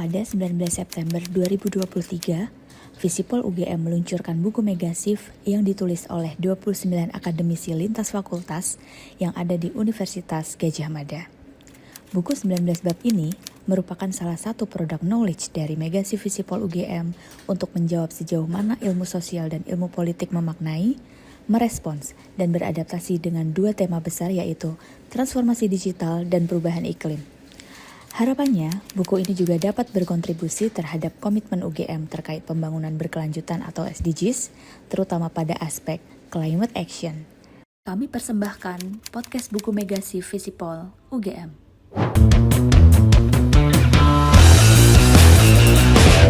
Pada 19 September 2023, Visipol UGM meluncurkan buku Megasif yang ditulis oleh 29 akademisi lintas fakultas yang ada di Universitas Gadjah Mada. Buku 19 bab ini merupakan salah satu produk knowledge dari Megasif Visipol UGM untuk menjawab sejauh mana ilmu sosial dan ilmu politik memaknai, merespons, dan beradaptasi dengan dua tema besar yaitu transformasi digital dan perubahan iklim. Harapannya, buku ini juga dapat berkontribusi terhadap komitmen UGM terkait pembangunan berkelanjutan atau SDGs, terutama pada aspek climate action. Kami persembahkan podcast buku Megasif Visipol UGM.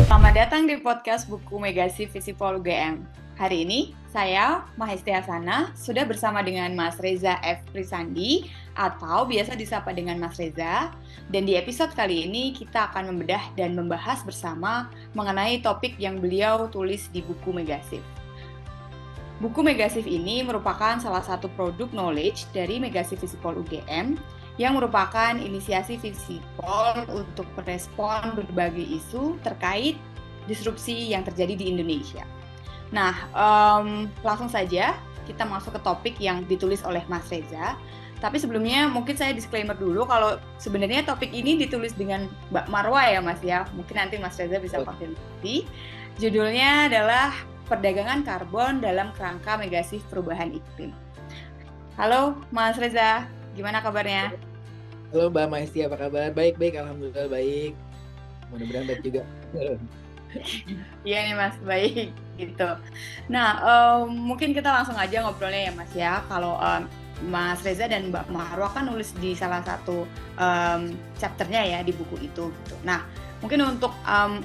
Selamat datang di podcast buku Megasif Visipol UGM. Hari ini, saya, Mahesti Hasana, sudah bersama dengan Mas Reza F. Prisandi, atau biasa disapa dengan Mas Reza. Dan di episode kali ini, kita akan membedah dan membahas bersama mengenai topik yang beliau tulis di buku Megasif. Buku Megasif ini merupakan salah satu produk knowledge dari Megasif Visipol UGM, yang merupakan inisiasi Visipol untuk merespon berbagai isu terkait disrupsi yang terjadi di Indonesia. Nah, langsung saja kita masuk ke topik yang ditulis oleh Mas Reza. Tapi sebelumnya mungkin saya disclaimer dulu kalau sebenarnya topik ini ditulis dengan Mbak Marwa ya Mas ya. Mungkin nanti Mas Reza bisa konfirmasi. Judulnya adalah Perdagangan Karbon dalam Kerangka Megasif Perubahan Iklim. Halo Mas Reza, gimana kabarnya? Halo Mbak Mahesti, apa kabar? Baik, alhamdulillah baik. Mudah-mudahan baik juga. Iya nih Mas, baik gitu. Nah, mungkin kita langsung aja ngobrolnya ya Mas ya. Kalau Mas Reza dan Mbak Marwa kan nulis di salah satu chapternya ya di buku itu. Gitu. Nah, mungkin untuk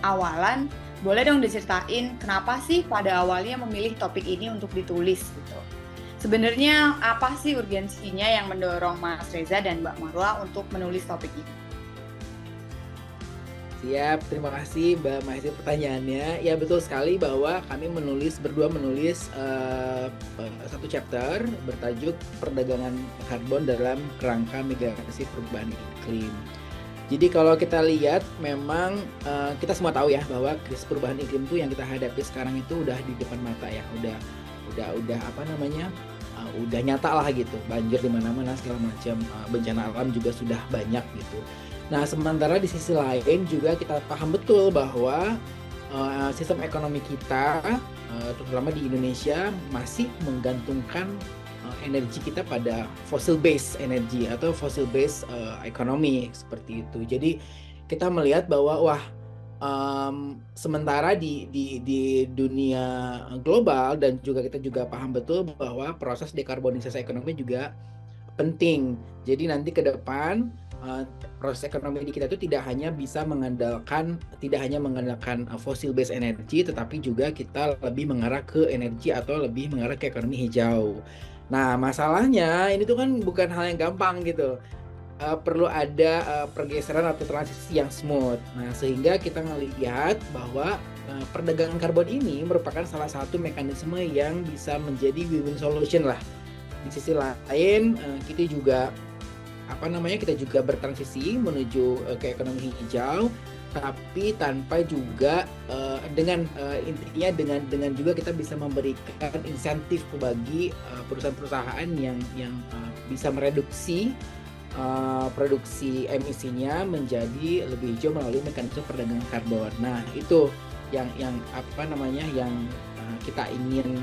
awalan, boleh dong diceritain kenapa sih pada awalnya memilih topik ini untuk ditulis gitu. Sebenarnya apa sih urgensinya yang mendorong Mas Reza dan Mbak Marwa untuk menulis topik ini? Siap, terima kasih Mbak Mahesti pertanyaannya. Ya betul sekali bahwa kami berdua menulis satu chapter bertajuk Perdagangan Karbon dalam Kerangka Megasif Perubahan Iklim. Jadi kalau kita lihat memang kita semua tahu ya bahwa krisis perubahan iklim itu yang kita hadapi sekarang itu udah di depan mata ya, udah udah nyata lah gitu, banjir di mana-mana segala macam, bencana alam juga sudah banyak gitu. Nah, sementara di sisi lain juga kita paham betul bahwa sistem ekonomi kita, terutama di Indonesia, masih menggantungkan energi kita pada fossil based energy atau fossil based ekonomi seperti itu. Jadi kita melihat bahwa sementara di dunia global dan juga kita juga paham betul bahwa proses dekarbonisasi ekonomi juga penting. Jadi nanti ke depan proses ekonomi di kita itu tidak hanya mengandalkan fossil based energy, tetapi juga kita lebih mengarah ke energi atau lebih mengarah ke ekonomi hijau. Nah, masalahnya ini tuh kan bukan hal yang gampang gitu. Perlu ada pergeseran atau transisi yang smooth. Nah, sehingga kita ngelihat bahwa perdagangan karbon ini merupakan salah satu mekanisme yang bisa menjadi win-win solution lah. Di sisi lain, kita juga bertransisi menuju ke ekonomi hijau, tapi tanpa juga intinya dengan juga kita bisa memberikan insentif bagi perusahaan-perusahaan yang bisa mereduksi produksi emisinya menjadi lebih hijau melalui mekanisme perdagangan karbon. Nah, itu yang kita ingin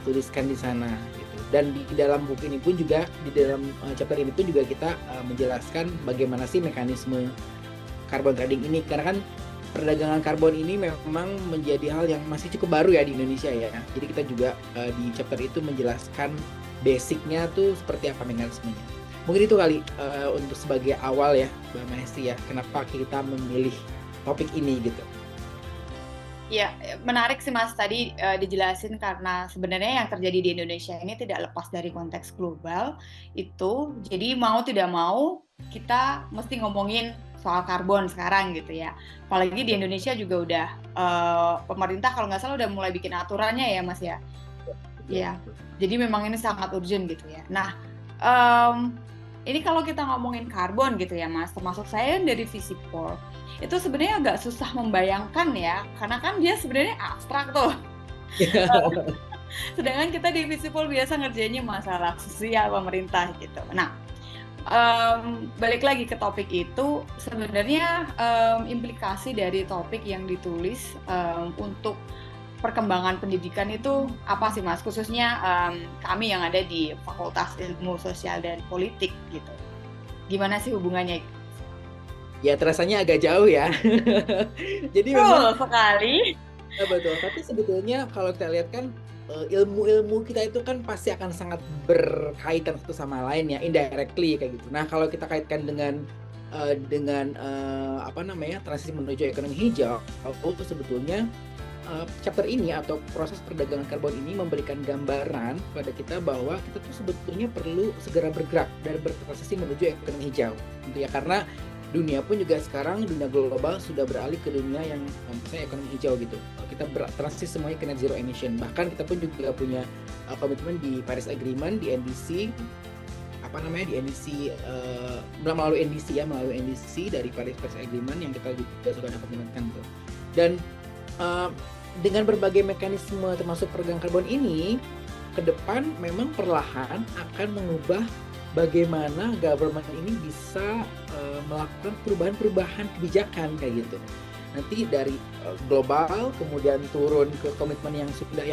tuliskan di sana gitu. Dan di dalam buku ini pun juga, di dalam chapter ini pun juga kita menjelaskan bagaimana sih mekanisme carbon trading ini, karena kan perdagangan karbon ini memang menjadi hal yang masih cukup baru ya di Indonesia ya. Jadi kita juga di chapter itu menjelaskan basicnya tuh seperti apa mekanismenya. Mungkin itu kali untuk sebagai awal ya Mbak Mahesti ya, kenapa kita memilih topik ini gitu. Ya, menarik sih Mas tadi dijelasin karena sebenarnya yang terjadi di Indonesia ini tidak lepas dari konteks global itu. Jadi mau tidak mau kita mesti ngomongin soal karbon sekarang gitu ya. Apalagi di Indonesia juga udah pemerintah kalau nggak salah udah mulai bikin aturannya ya Mas ya. Iya. Jadi memang ini sangat urgent gitu ya. Nah, ini kalau kita ngomongin karbon gitu ya Mas, termasuk saya dari Visipol, itu sebenarnya agak susah membayangkan ya, karena kan dia sebenarnya abstrak tuh. Sedangkan kita di Visipol biasa ngerjainnya masalah sosial pemerintah gitu. Nah, balik lagi ke topik itu, sebenarnya implikasi dari topik yang ditulis untuk perkembangan pendidikan itu apa sih Mas? Khususnya kami yang ada di Fakultas Ilmu Sosial dan Politik gitu. Gimana sih hubungannya? Ya terasanya agak jauh ya. Jadi Betul memang sekali. betul. Tapi sebetulnya kalau kita lihat kan ilmu-ilmu kita itu kan pasti akan sangat berkaitan satu sama lain ya, indirectly kayak gitu. Nah kalau kita kaitkan dengan apa namanya transisi menuju ekonomi hijau, itu sebetulnya chapter ini atau proses perdagangan karbon ini memberikan gambaran pada kita bahwa kita tuh sebetulnya perlu segera bergerak dan bertransisi menuju ekonomi hijau, gitu ya, karena dunia pun juga sekarang dunia global sudah beralih ke dunia yang misalnya ekonomi hijau gitu. Kita bertransisi semuanya ke net zero emission. Bahkan kita pun juga punya komitmen di Paris Agreement, di NDC, apa namanya, di NDC melalui NDC dari Paris Agreement yang kita juga sudah dapat menentukan gitu. Dan dengan berbagai mekanisme termasuk perdagangan karbon ini, ke depan memang perlahan akan mengubah bagaimana government ini bisa melakukan perubahan-perubahan kebijakan kayak gitu. Nanti dari global kemudian turun ke komitmen yang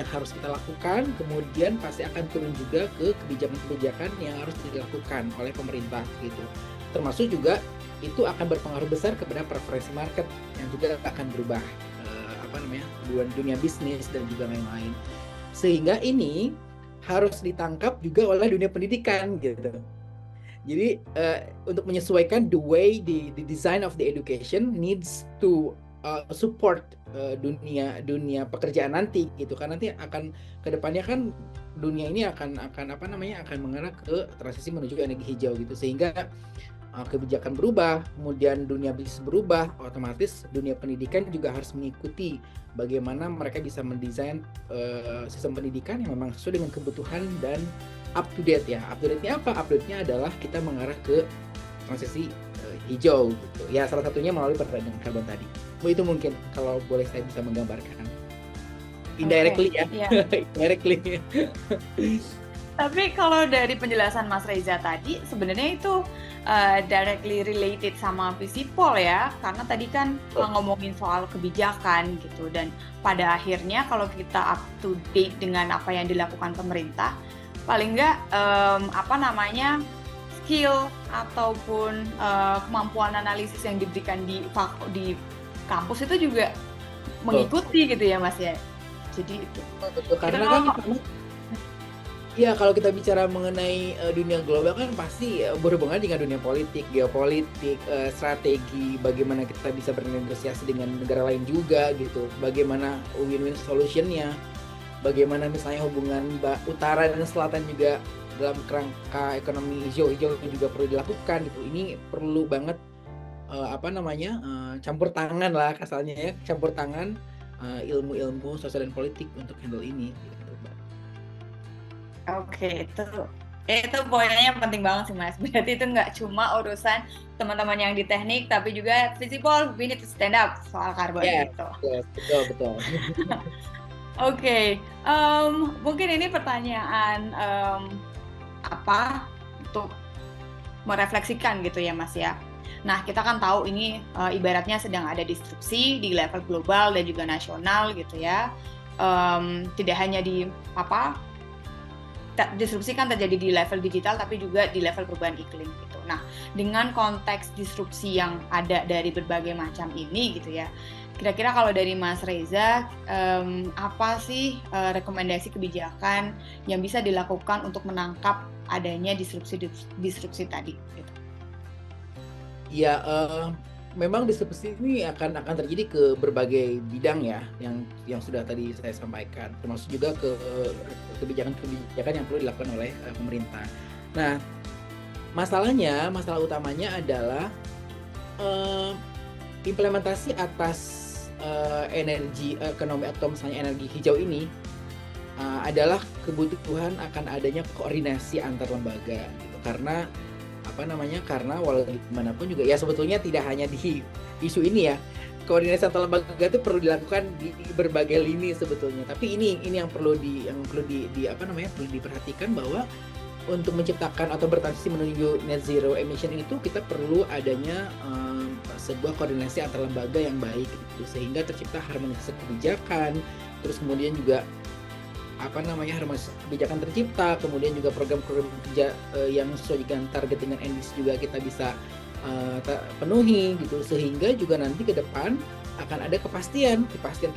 harus kita lakukan, kemudian pasti akan turun juga ke kebijakan-kebijakan yang harus dilakukan oleh pemerintah gitu. Termasuk juga itu akan berpengaruh besar kepada preferensi market yang juga akan berubah, dunia bisnis dan juga lain-lain. Sehingga ini harus ditangkap juga oleh dunia pendidikan gitu. Jadi untuk menyesuaikan the way the design of the education needs to support dunia pekerjaan nanti gitu, kan nanti akan kedepannya kan dunia ini akan mengarah ke transisi menuju energi hijau gitu, sehingga kebijakan berubah, kemudian dunia bisnis berubah, otomatis dunia pendidikan juga harus mengikuti bagaimana mereka bisa mendesain sistem pendidikan yang memang sesuai dengan kebutuhan dan up to date ya. Up to date-nya apa? Up to date-nya adalah kita mengarah ke transisi hijau gitu. Ya salah satunya melalui perdagangan karbon tadi. Itu mungkin kalau boleh saya bisa menggambarkan. Indirectly ya. Indirectly. Tapi kalau dari penjelasan Mas Reza tadi, sebenarnya itu directly related sama Visipol ya, karena tadi kan ngomongin soal kebijakan gitu, dan pada akhirnya kalau kita up to date dengan apa yang dilakukan pemerintah, paling nggak skill ataupun kemampuan analisis yang diberikan di kampus itu juga mengikuti gitu ya Mas ya. Jadi itu. Betul, karena kan ya kalau kita bicara mengenai dunia global kan pasti berhubungan dengan dunia politik, geopolitik, strategi, bagaimana kita bisa bernegosiasi dengan negara lain juga gitu, bagaimana win-win solution-nya, bagaimana misalnya hubungan utara dan selatan juga dalam kerangka ekonomi hijau juga perlu dilakukan gitu. Ini perlu banget campur tangan lah kasarnya ya, campur tangan ilmu-ilmu sosial dan politik untuk handle ini gitu. Oke, itu poinnya penting banget sih Mas. Berarti itu nggak cuma urusan teman-teman yang di teknik, tapi juga Visipol, we need to stand up soal karbon gitu. Yes, betul. Oke, mungkin ini pertanyaan untuk merefleksikan gitu ya Mas ya. Nah, kita kan tahu ini ibaratnya sedang ada disrupsi di level global dan juga nasional gitu ya. Tidak hanya di disrupsi kan terjadi di level digital tapi juga di level perubahan iklim gitu. Nah, dengan konteks disrupsi yang ada dari berbagai macam ini gitu ya, kira-kira kalau dari Mas Reza, apa sih rekomendasi kebijakan yang bisa dilakukan untuk menangkap adanya disrupsi tadi gitu? Ya, memang disrupsi ini akan terjadi ke berbagai bidang ya, yang sudah tadi saya sampaikan, termasuk juga ke kebijakan yang perlu dilakukan oleh pemerintah. Nah, masalah utamanya adalah implementasi atas energi ekonomi atau misalnya energi hijau ini adalah kebutuhan akan adanya koordinasi antar lembaga gitu. Karena karena walau gimana pun juga ya sebetulnya tidak hanya di isu ini ya, koordinasi antar lembaga itu perlu dilakukan di berbagai lini sebetulnya. Tapi ini yang perlu perlu diperhatikan, bahwa untuk menciptakan atau bertransisi menuju net zero emission itu kita perlu adanya sebuah koordinasi antar lembaga yang baik gitu, sehingga tercipta harmonisasi kebijakan, terus kemudian juga harmonisasi kebijakan tercipta, kemudian juga program-program kerja yang sesuai dengan target dengan NDC juga kita bisa penuhi gitu, sehingga juga nanti ke depan akan ada kepastian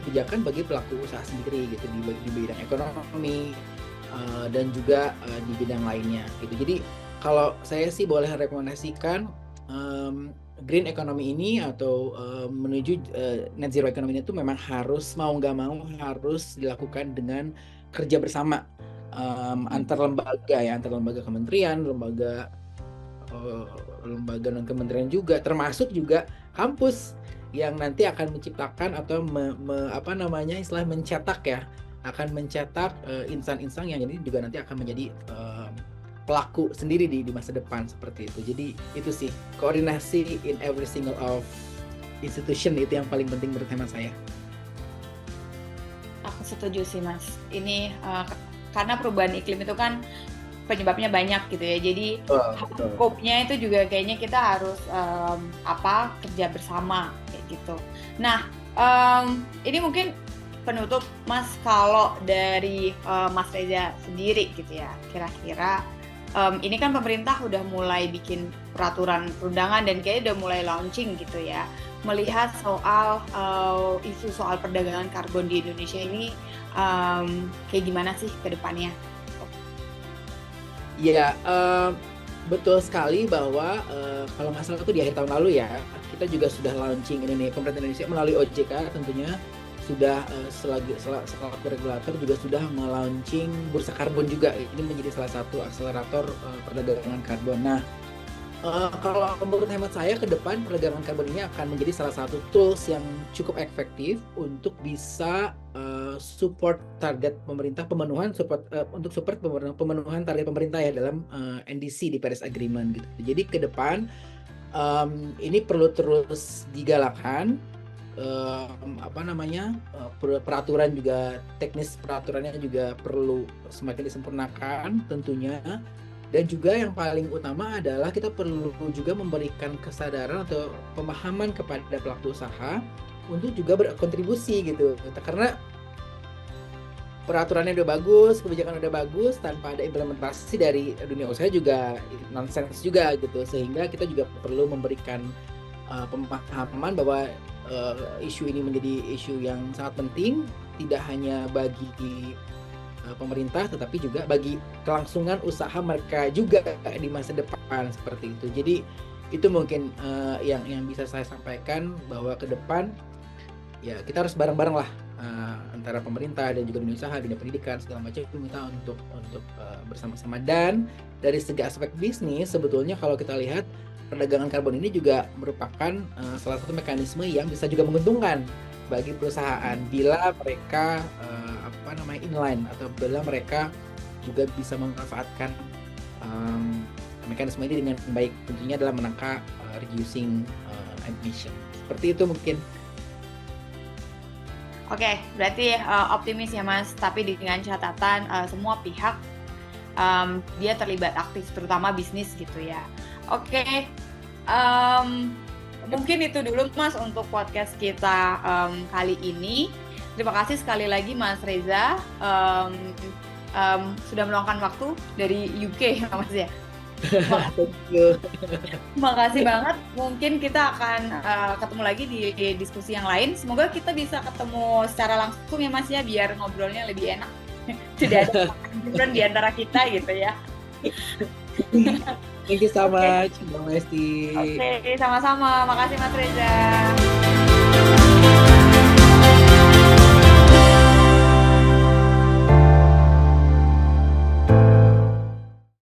kebijakan bagi pelaku usaha sendiri gitu di bidang ekonomi dan juga di bidang lainnya gitu. Jadi kalau saya sih boleh rekomendasikan green economy ini atau menuju net zero economy itu memang harus mau nggak mau harus dilakukan dengan kerja bersama antar lembaga kementerian, lembaga non kementerian juga, termasuk juga kampus yang nanti akan menciptakan atau akan mencetak insan-insan yang ini juga nanti akan menjadi pelaku sendiri di masa depan seperti itu. Jadi itu sih koordinasi in every single of institution, itu yang paling penting menurut hemat saya. Aku setuju sih Mas. Ini karena perubahan iklim itu kan penyebabnya banyak gitu ya. Jadi scope-nya itu juga kayaknya kita harus kerja bersama kayak gitu. Nah, ini mungkin penutup Mas, kalau dari Mas Reza sendiri gitu ya, kira-kira ini kan pemerintah udah mulai bikin peraturan perundangan dan kayaknya udah mulai launching gitu ya, melihat soal isu soal perdagangan karbon di Indonesia ini kayak gimana sih ke depannya? Ya, betul sekali bahwa kalau nggak salah itu di akhir tahun lalu ya, kita juga sudah launching pemerintah Indonesia melalui OJK tentunya sudah selaku regulator juga sudah melaunching bursa karbon juga. Ini menjadi salah satu akselerator perdagangan karbon. Nah, kalau menurut hemat saya ke depan perdagangan karbon ini akan menjadi salah satu tools yang cukup efektif untuk bisa support target pemerintah, untuk support pemenuhan target pemerintah ya dalam NDC di Paris Agreement gitu. Jadi ke depan ini perlu terus digalakkan. Peraturan juga, teknis peraturannya juga perlu semakin disempurnakan tentunya. Dan juga yang paling utama adalah kita perlu juga memberikan kesadaran atau pemahaman kepada pelaku usaha untuk juga berkontribusi gitu. Karena peraturannya udah bagus, kebijakan udah bagus, tanpa ada implementasi dari dunia usaha juga nonsense juga gitu. Sehingga kita juga perlu memberikan pemahaman bahwa isu ini menjadi isu yang sangat penting, tidak hanya bagi pemerintah tetapi juga bagi kelangsungan usaha mereka juga di masa depan seperti itu. Jadi itu mungkin yang bisa saya sampaikan, bahwa ke depan ya kita harus bareng-bareng lah antara pemerintah dan juga dunia usaha, dunia pendidikan segala macam, itu minta untuk bersama-sama. Dan dari segi aspek bisnis sebetulnya kalau kita lihat perdagangan karbon ini juga merupakan salah satu mekanisme yang bisa juga menguntungkan bagi perusahaan bila mereka inline, atau bila mereka juga bisa memanfaatkan mekanisme ini dengan baik, tentunya dalam menangkap reducing emission. Seperti itu mungkin. Oke, berarti optimis ya Mas, tapi dengan catatan semua pihak dia terlibat aktif, terutama bisnis gitu ya. Oke, mungkin itu dulu Mas untuk podcast kita kali ini. Terima kasih sekali lagi Mas Reza sudah meluangkan waktu dari UK ya Mas ya. Makasih banget. Mungkin kita akan ketemu lagi di diskusi yang lain. Semoga kita bisa ketemu secara langsung ya Mas ya, biar ngobrolnya lebih enak. Tidak ada different di antara kita gitu ya. Thank you so much, Mbak Mesti. Oke, sama-sama. Makasih Mas Reza.